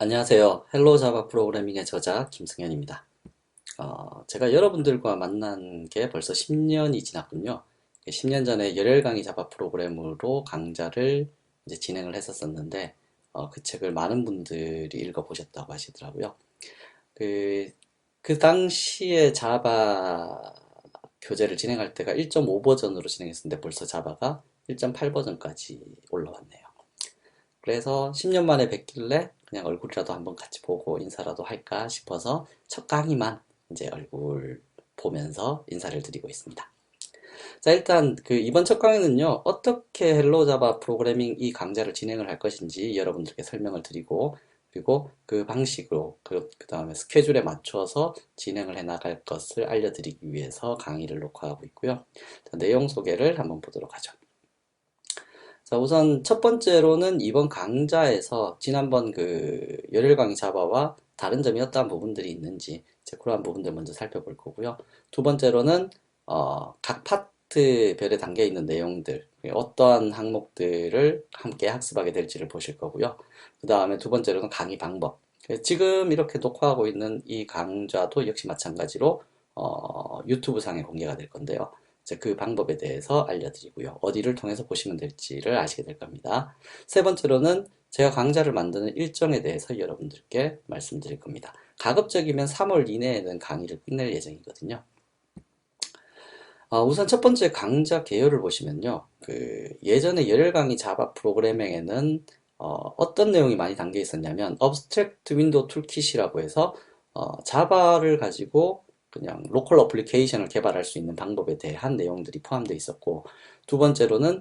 안녕하세요. 헬로 자바 프로그래밍의 저자 김승현입니다. 제가 여러분들과 만난 게 벌써 10년이 지났군요. 10년 전에 열혈 강의 자바 프로그램으로 강좌를 이제 진행을 했었었는데, 그 책을 많은 분들이 읽어보셨다고 하시더라고요. 그, 그 당시에 자바 교재를 진행할 때가 1.5 버전으로 진행했었는데 벌써 자바가 1.8 버전까지 올라왔네요. 그래서 10년 만에 뵙길래 그냥 얼굴이라도 한번 같이 보고 인사라도 할까 싶어서 첫 강의만 이제 얼굴 보면서 인사를 드리고 있습니다. 자, 일단 그 이번 첫 강의는요, 어떻게 헬로 자바 프로그래밍 이 강좌를 진행을 할 것인지 여러분들께 설명을 드리고, 그리고 그 방식으로, 다음에 스케줄에 맞춰서 진행을 해 나갈 것을 알려드리기 위해서 강의를 녹화하고 있고요. 자, 내용 소개를 한번 보도록 하죠. 자, 우선 첫 번째로는 이번 강좌에서 지난번 그 열혈 강의 자바와 다른 점이 어떠한 부분들이 있는지 이제 그러한 부분들 먼저 살펴볼 거고요. 두 번째로는 각 파트별에 담겨 있는 내용들, 어떠한 항목들을 함께 학습하게 될지를 보실 거고요. 그 다음에 두 번째로는 강의 방법. 지금 이렇게 녹화하고 있는 이 강좌도 역시 마찬가지로 유튜브 상에 공개가 될 건데요. 이제 그 방법에 대해서 알려드리고요. 어디를 통해서 보시면 될지를 아시게 될 겁니다. 세 번째로는 제가 강좌를 만드는 일정에 대해서 여러분들께 말씀드릴 겁니다. 가급적이면 3월 이내에는 강의를 끝낼 예정이거든요. 우선 첫 번째 강좌 개요를 보시면요. 그 예전에 열혈 강의 자바 프로그래밍에는 어떤 내용이 많이 담겨 있었냐면 Abstract Window Toolkit이라고 해서 자바를 가지고 그냥 로컬 어플리케이션을 개발할 수 있는 방법에 대한 내용들이 포함되어 있었고, 두 번째로는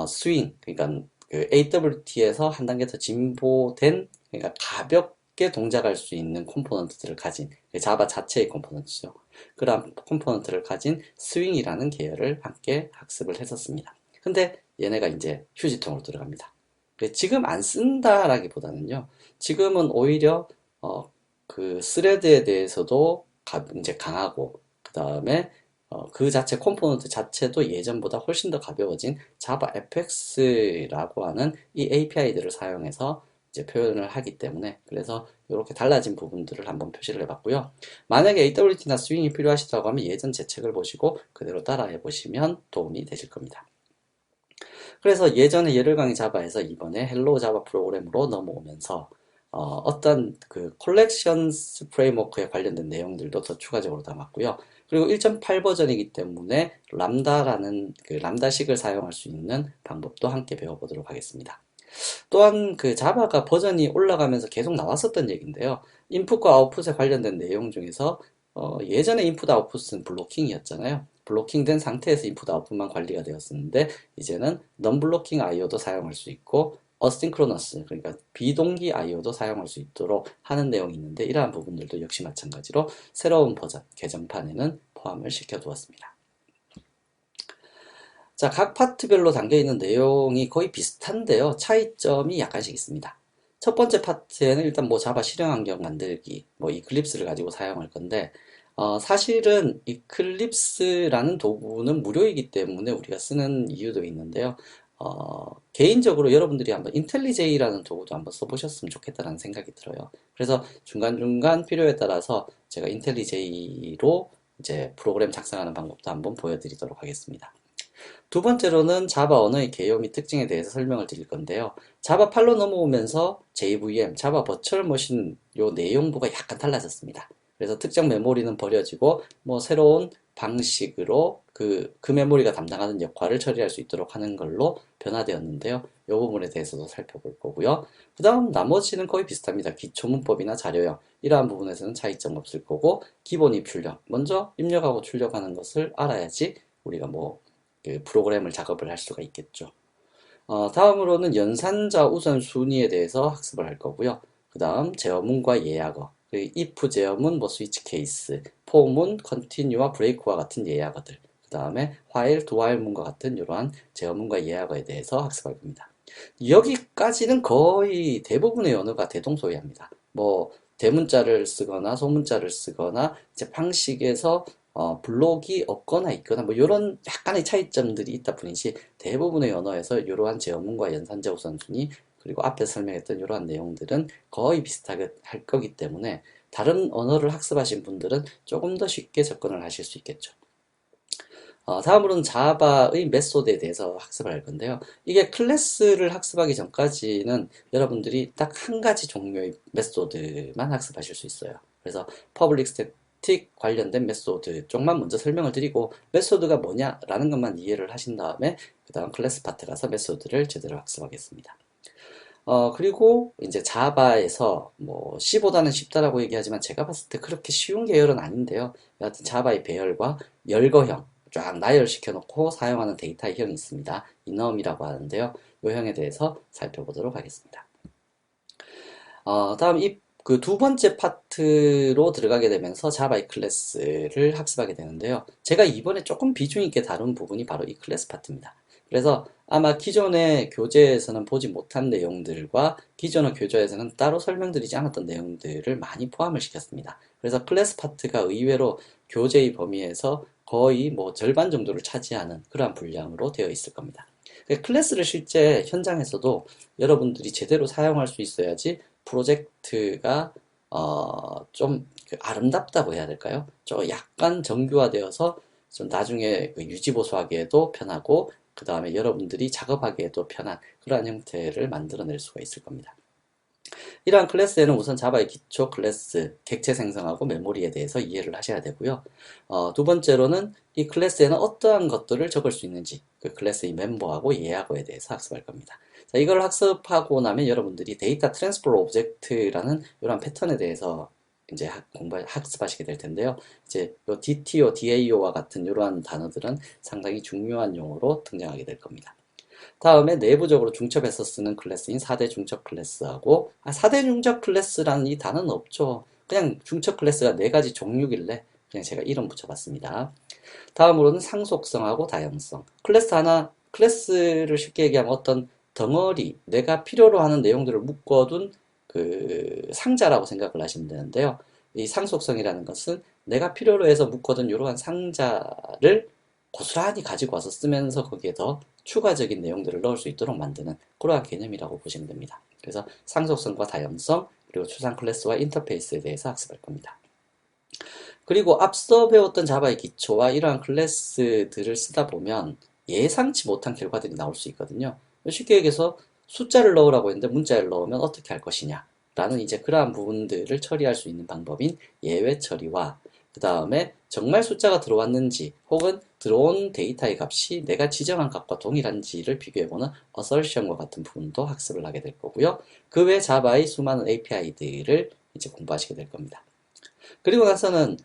스윙, 그러니까 그 AWT에서 한 단계 더 진보된, 그러니까 가볍게 동작할 수 있는 컴포넌트들을 가진 자바 자체의 컴포넌트죠. 그런 컴포넌트를 가진 스윙이라는 계열을 함께 학습을 했었습니다. 근데 얘네가 이제 휴지통으로 들어갑니다. 지금 안 쓴다라기보다는요. 지금은 오히려 그 스레드에 대해서도 이제 강하고, 그 다음에 그 자체 컴포넌트 자체도 예전보다 훨씬 더 가벼워진 자바 FX라고 하는 이 API들을 사용해서 이제 표현을 하기 때문에, 그래서 이렇게 달라진 부분들을 한번 표시를 해봤고요. 만약에 AWT나 스윙이 필요하시다고 하면 예전 제 책을 보시고 그대로 따라해 보시면 도움이 되실 겁니다. 그래서 예전에 열혈 강의 자바에서 이번에 헬로 자바 프로그램으로 넘어오면서 어떤 그 콜렉션스 프레임워크에 관련된 내용들도 더 추가적으로 담았고요. 그리고 1.8 버전이기 때문에 람다라는 그 람다식을 사용할 수 있는 방법도 함께 배워보도록 하겠습니다. 또한 그 자바가 버전이 올라가면서 계속 나왔었던 얘기인데요. 인풋과 아웃풋에 관련된 내용 중에서 예전에 인풋 아웃풋은 블로킹이었잖아요. 블로킹된 상태에서 인풋 아웃풋만 관리가 되었었는데 이제는 non-blocking IO도 사용할 수 있고 어싱크로너스, 그러니까 비동기 IO도 사용할 수 있도록 하는 내용이 있는데, 이러한 부분들도 역시 마찬가지로 새로운 버전 개정판에는 포함을 시켜 두었습니다. 자, 각 파트별로 담겨 있는 내용이 거의 비슷한데요. 차이점이 약간씩 있습니다. 첫 번째 파트에는 일단 뭐 자바 실행 환경 만들기, 뭐 이클립스를 가지고 사용할 건데, 사실은 이클립스라는 도구는 무료이기 때문에 우리가 쓰는 이유도 있는데요. 개인적으로 여러분들이 한번 인텔리제이라는 도구도 한번 써보셨으면 좋겠다는 생각이 들어요. 그래서 중간중간 필요에 따라서 제가 인텔리제이로 이제 프로그램 작성하는 방법도 한번 보여드리도록 하겠습니다. 두 번째로는 자바 언어의 개요 및 특징에 대해서 설명을 드릴 건데요. 자바 8로 넘어오면서 JVM, 자바 버추얼 머신 요 내용부가 약간 달라졌습니다. 그래서 특정 메모리는 버려지고 뭐 새로운 방식으로 그 메모리가 담당하는 역할을 처리할 수 있도록 하는 걸로 변화되었는데요. 이 부분에 대해서도 살펴볼 거고요. 그 다음 나머지는 거의 비슷합니다. 기초 문법이나 자료형 이러한 부분에서는 차이점 없을 거고, 기본 입출력, 먼저 입력하고 출력하는 것을 알아야지 우리가 뭐 그 프로그램을 작업을 할 수가 있겠죠. 다음으로는 연산자 우선순위에 대해서 학습을 할 거고요. 그 다음 제어문과 예약어, if 제어문, 뭐 스위치 케이스, for문, continue와 break와 같은 예약어들, 그 다음에 while, do while문과 같은 이러한 제어문과 예약어에 대해서 학습할 겁니다. 여기까지는 거의 대부분의 언어가 대동소이합니다. 뭐 대문자를 쓰거나 소문자를 쓰거나 이제 방식에서 블록이 없거나 있거나 뭐 이런 약간의 차이점들이 있다 뿐이지 대부분의 언어에서 이러한 제어문과 연산자 우선순위, 그리고 앞에 설명했던 이러한 내용들은 거의 비슷하게 할 거기 때문에 다른 언어를 학습하신 분들은 조금 더 쉽게 접근을 하실 수 있겠죠. 다음으로는 자바의 메소드에 대해서 학습을 할 건데요. 이게 클래스를 학습하기 전까지는 여러분들이 딱 한 가지 종류의 메소드만 학습하실 수 있어요. 그래서 퍼블릭 스태틱 관련된 메소드 쪽만 먼저 설명을 드리고 메소드가 뭐냐라는 것만 이해를 하신 다음에 그 다음 클래스 파트 가서 메소드를 제대로 학습하겠습니다. 그리고 이제 자바에서 뭐 C보다는 쉽다라고 얘기하지만 제가 봤을 때 그렇게 쉬운 계열은 아닌데요. 여하튼 자바의 배열과 열거형 쫙 나열시켜 놓고 사용하는 데이터의 형이 있습니다. 이넘이라고 하는데요. 이 형에 대해서 살펴보도록 하겠습니다. 다음 그 두 번째 파트로 들어가게 되면서 자바의 클래스를 학습하게 되는데요. 제가 이번에 조금 비중 있게 다룬 부분이 바로 이 클래스 파트입니다. 그래서 아마 기존의 교재에서는 보지 못한 내용들과 기존의 교재에서는 따로 설명드리지 않았던 내용들을 많이 포함을 시켰습니다. 그래서 클래스 파트가 의외로 교재의 범위에서 거의 뭐 절반 정도를 차지하는 그러한 분량으로 되어 있을 겁니다. 클래스를 실제 현장에서도 여러분들이 제대로 사용할 수 있어야지 프로젝트가 좀 아름답다고 해야 될까요? 좀 약간 정교화되어서 좀 나중에 유지보수하기에도 편하고 그 다음에 여러분들이 작업하기에도 편한 그러한 형태를 만들어낼 수가 있을 겁니다. 이러한 클래스에는 우선 자바의 기초 클래스, 객체 생성하고 메모리에 대해서 이해를 하셔야 되고요. 두 번째로는 이 클래스에는 어떠한 것들을 적을 수 있는지 그 클래스의 멤버하고 예하고에 대해서 학습할 겁니다. 자, 이걸 학습하고 나면 여러분들이 데이터 트랜스퍼 오브젝트라는 이런 패턴에 대해서 이제 학습하시게 될 텐데요. 이제 요 DTO, DAO와 같은 이러한 단어들은 상당히 중요한 용어로 등장하게 될 겁니다. 다음에 내부적으로 중첩해서 쓰는 클래스인 4대 중첩 클래스하고 4대 중첩 클래스라는 이 단어는 없죠. 그냥 중첩 클래스가 4가지 종류길래 그냥 제가 이름 붙여봤습니다. 다음으로는 상속성하고 다양성. 클래스를 쉽게 얘기하면 어떤 덩어리, 내가 필요로 하는 내용들을 묶어둔 그 상자라고 생각을 하시면 되는데요. 이 상속성이라는 것은 내가 필요로 해서 묶어둔 이러한 상자를 고스란히 가지고 와서 쓰면서 거기에 더 추가적인 내용들을 넣을 수 있도록 만드는 그러한 개념이라고 보시면 됩니다. 그래서 상속성과 다양성, 그리고 추상 클래스와 인터페이스에 대해서 학습할 겁니다. 그리고 앞서 배웠던 자바의 기초와 이러한 클래스들을 쓰다 보면 예상치 못한 결과들이 나올 수 있거든요. 쉽게 얘기해서 숫자를 넣으라고 했는데 문자를 넣으면 어떻게 할 것이냐 라는 이제 그러한 부분들을 처리할 수 있는 방법인 예외 처리와 그 다음에 정말 숫자가 들어왔는지 혹은 들어온 데이터의 값이 내가 지정한 값과 동일한지를 비교해보는 어설션과 같은 부분도 학습을 하게 될 거고요. 그 외 자바의 수많은 API들을 이제 공부하시게 될 겁니다. 그리고 나서는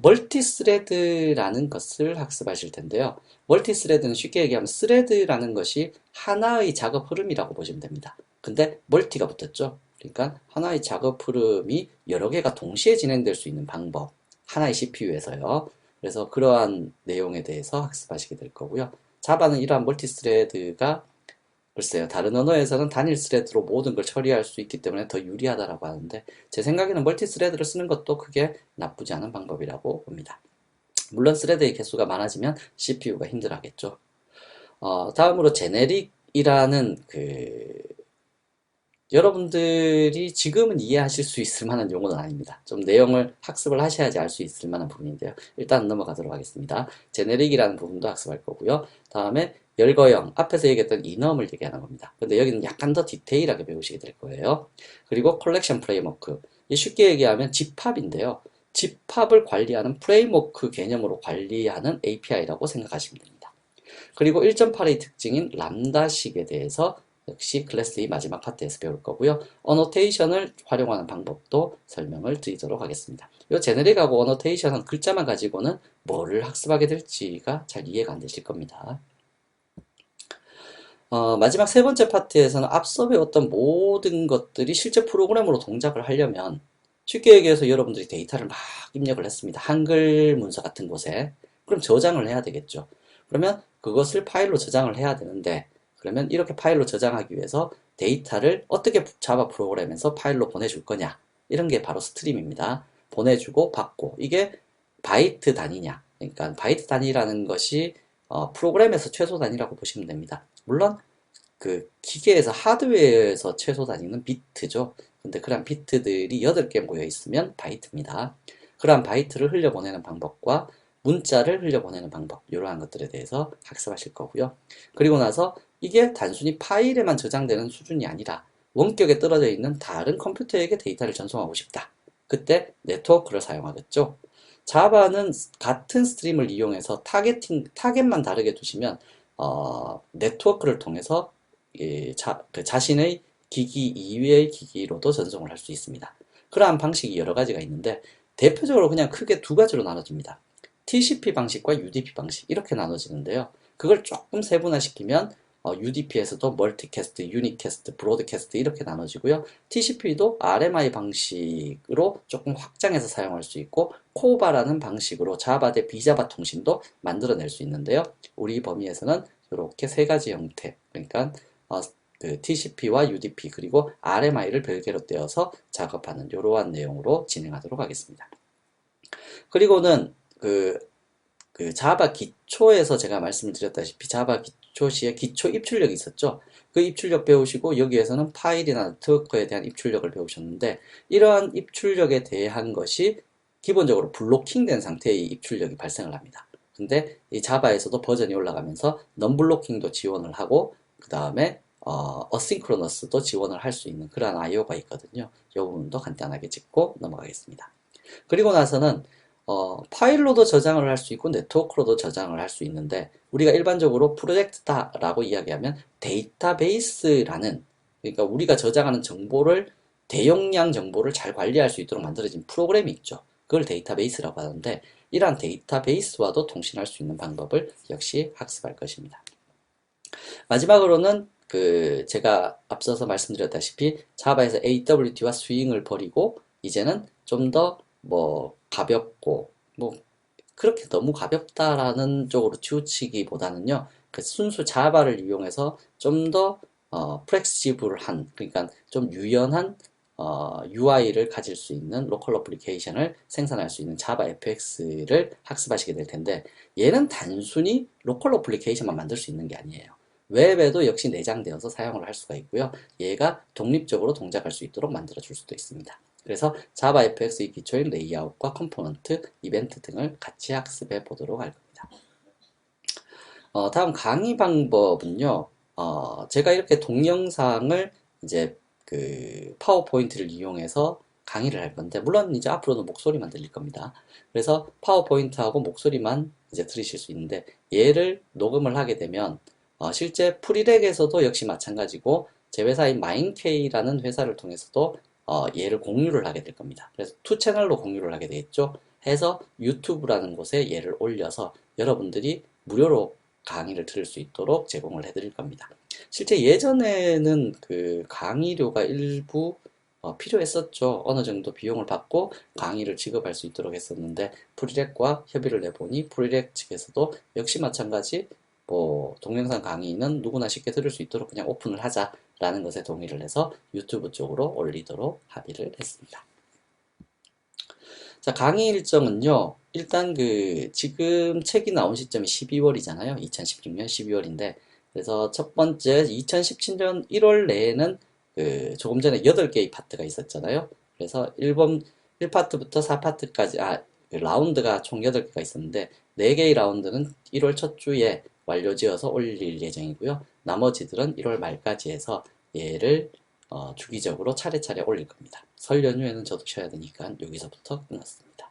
멀티스레드라는 것을 학습하실 텐데요. 멀티스레드는 쉽게 얘기하면 스레드라는 것이 하나의 작업 흐름이라고 보시면 됩니다. 근데 멀티가 붙었죠. 그러니까 하나의 작업 흐름이 여러 개가 동시에 진행될 수 있는 방법. 하나의 CPU에서요. 그래서 그러한 내용에 대해서 학습하시게 될 거고요. 자바는 이러한 멀티스레드가 글쎄요, 다른 언어에서는 단일 스레드로 모든 걸 처리할 수 있기 때문에 더 유리하다라고 하는데 제 생각에는 멀티 스레드를 쓰는 것도 크게 나쁘지 않은 방법이라고 봅니다. 물론 스레드의 개수가 많아지면 CPU가 힘들어하겠죠. 다음으로 제네릭이라는 여러분들이 지금은 이해하실 수 있을 만한 용어는 아닙니다. 좀 내용을 학습을 하셔야지 알 수 있을 만한 부분인데요. 일단 넘어가도록 하겠습니다. 제네릭이라는 부분도 학습할 거고요. 다음에 열거형, 앞에서 얘기했던 이넘을 얘기하는 겁니다. 근데 여기는 약간 더 디테일하게 배우시게 될 거예요. 그리고 컬렉션 프레임워크. 쉽게 얘기하면 집합인데요. 집합을 관리하는 프레임워크 개념으로 관리하는 API라고 생각하시면 됩니다. 그리고 1.8의 특징인 람다식에 대해서 역시 클래스의 마지막 파트에서 배울 거고요. 어노테이션을 활용하는 방법도 설명을 드리도록 하겠습니다. 이 제네릭하고 어노테이션은 글자만 가지고는 뭐를 학습하게 될지가 잘 이해가 안 되실 겁니다. 마지막 세 번째 파트에서는 앞서 배웠던 모든 것들이 실제 프로그램으로 동작을 하려면 쉽게 얘기해서 여러분들이 데이터를 막 입력을 했습니다. 한글 문서 같은 곳에. 그럼 저장을 해야 되겠죠. 그러면 그것을 파일로 저장을 해야 되는데 그러면 이렇게 파일로 저장하기 위해서 데이터를 어떻게 자바 프로그램에서 파일로 보내줄 거냐 이런 게 바로 스트림입니다. 보내주고 받고 이게 바이트 단위냐 그러니까 바이트 단위라는 것이 프로그램에서 최소 단위라고 보시면 됩니다. 물론 그 기계에서 하드웨어에서 최소 단위는 비트죠. 근데 그런 비트들이 8개 모여 있으면 바이트입니다. 그러한 바이트를 흘려보내는 방법과 문자를 흘려보내는 방법, 이러한 것들에 대해서 학습하실 거고요. 그리고 나서 이게 단순히 파일에만 저장되는 수준이 아니라 원격에 떨어져 있는 다른 컴퓨터에게 데이터를 전송하고 싶다. 그때 네트워크를 사용하겠죠. 자바는 같은 스트림을 이용해서 타겟만 다르게 두시면 네트워크를 통해서 그 자신의 기기 이외의 기기로도 전송을 할 수 있습니다. 그러한 방식이 여러 가지가 있는데 대표적으로 그냥 크게 두 가지로 나눠집니다. TCP 방식과 UDP 방식 이렇게 나눠지는데요. 그걸 조금 세분화시키면 UDP에서도 멀티캐스트, 유니캐스트, 브로드캐스트 이렇게 나눠지고요. TCP도 RMI 방식으로 조금 확장해서 사용할 수 있고 코바라는 방식으로 자바 대 비자바 통신도 만들어낼 수 있는데요. 우리 범위에서는 이렇게 세 가지 형태, 그러니까 그 TCP와 UDP 그리고 RMI를 별개로 떼어서 작업하는 이러한 내용으로 진행하도록 하겠습니다. 그리고는 그 자바 기초에서 제가 말씀을 드렸다시피 자바 기초 시에 기초 입출력이 있었죠. 그 입출력 배우시고 여기에서는 파일이나 네트워크에 대한 입출력을 배우셨는데 이러한 입출력에 대한 것이 기본적으로 블로킹된 상태의 입출력이 발생을 합니다. 근데 이 자바에서도 버전이 올라가면서 non-블로킹도 지원을 하고 그 다음에 어싱크로너스도 지원을 할 수 있는 그러한 IO가 있거든요. 이 부분도 간단하게 짚고 넘어가겠습니다. 그리고 나서는 파일로도 저장을 할 수 있고 네트워크로도 저장을 할 수 있는데 우리가 일반적으로 프로젝트다라고 이야기하면 데이터베이스라는 그러니까 우리가 저장하는 정보를 대용량 정보를 잘 관리할 수 있도록 만들어진 프로그램이 있죠. 그걸 데이터베이스라고 하는데 이러한 데이터베이스와도 통신할 수 있는 방법을 역시 학습할 것입니다. 마지막으로는 제가 앞서서 말씀드렸다시피 자바에서 AWT와 스윙을 버리고 이제는 좀 더 가볍고 그렇게 너무 가볍다라는 쪽으로 치우치기보다는요. 그 순수 자바를 이용해서 좀 더 플렉시블한 그러니까 좀 유연한 UI를 가질 수 있는 로컬 어플리케이션을 생산할 수 있는 자바 FX를 학습하시게 될 텐데 얘는 단순히 로컬 어플리케이션만 만들 수 있는 게 아니에요. 웹에도 역시 내장되어서 사용을 할 수가 있고요. 얘가 독립적으로 동작할 수 있도록 만들어 줄 수도 있습니다. 그래서 자바 FX의 기초인 레이아웃과 컴포넌트, 이벤트 등을 같이 학습해 보도록 할 겁니다. 다음 강의 방법은요. 제가 이렇게 동영상을 이제 그 파워포인트를 이용해서 강의를 할 건데 물론 이제 앞으로는 목소리만 들릴 겁니다. 그래서 파워포인트하고 목소리만 이제 들으실 수 있는데 얘를 녹음을 하게 되면 실제 프리렉에서도 역시 마찬가지고 제 회사인 마인케이라는 회사를 통해서도 얘를 공유를 하게 될 겁니다. 그래서 투 채널로 공유를 하게 되겠죠. 해서 유튜브라는 곳에 얘를 올려서 여러분들이 무료로 강의를 들을 수 있도록 제공을 해드릴 겁니다. 실제 예전에는 그 강의료가 일부 필요했었죠. 어느 정도 비용을 받고 강의를 지급할 수 있도록 했었는데 프리렉과 협의를 내보니 프리렉 측에서도 역시 마찬가지 동영상 강의는 누구나 쉽게 들을 수 있도록 그냥 오픈을 하자라는 것에 동의를 해서 유튜브 쪽으로 올리도록 합의를 했습니다. 자, 강의 일정은요. 일단 지금 책이 나온 시점이 12월이잖아요. 2016년 12월인데 그래서 첫 번째 2017년 1월 내에는 조금 전에 8개의 파트가 있었잖아요. 그래서 1파트부터 4파트까지 라운드가 총 8개가 있었는데 4개의 라운드는 1월 첫 주에 완료지어서 올릴 예정이고요. 나머지들은 1월 말까지 해서 얘를 주기적으로 차례차례 올릴 겁니다. 설 연휴에는 저도 쉬어야 되니까 여기서부터 끝났습니다.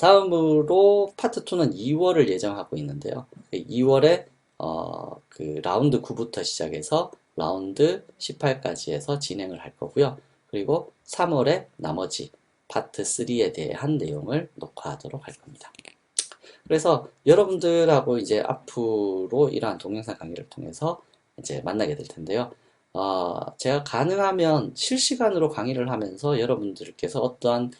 다음으로 파트 2는 2월을 예정하고 있는데요. 2월에 그 라운드 9부터 시작해서 라운드 18까지 해서 진행을 할 거고요. 그리고 3월에 나머지 파트 3에 대한 내용을 녹화하도록 할 겁니다. 그래서 여러분들하고 이제 앞으로 이러한 동영상 강의를 통해서 이제 만나게 될 텐데요. 제가 가능하면 실시간으로 강의를 하면서 여러분들께서 어떠한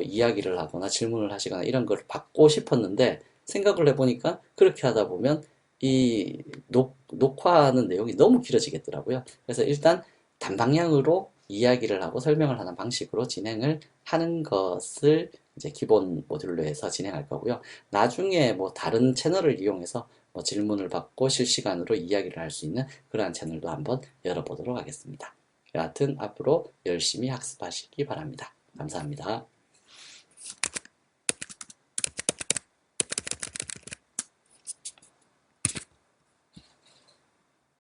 이야기를 하거나 질문을 하시거나 이런 걸 받고 싶었는데 생각을 해보니까 그렇게 하다 보면 이 녹화하는 내용이 너무 길어지겠더라고요. 그래서 일단 단방향으로 이야기를 하고 설명을 하는 방식으로 진행을 하는 것을 이제 기본 모듈로 해서 진행할 거고요. 나중에 다른 채널을 이용해서 뭐 질문을 받고 실시간으로 이야기를 할 수 있는 그러한 채널도 한번 열어보도록 하겠습니다. 여하튼 앞으로 열심히 학습하시기 바랍니다. 감사합니다.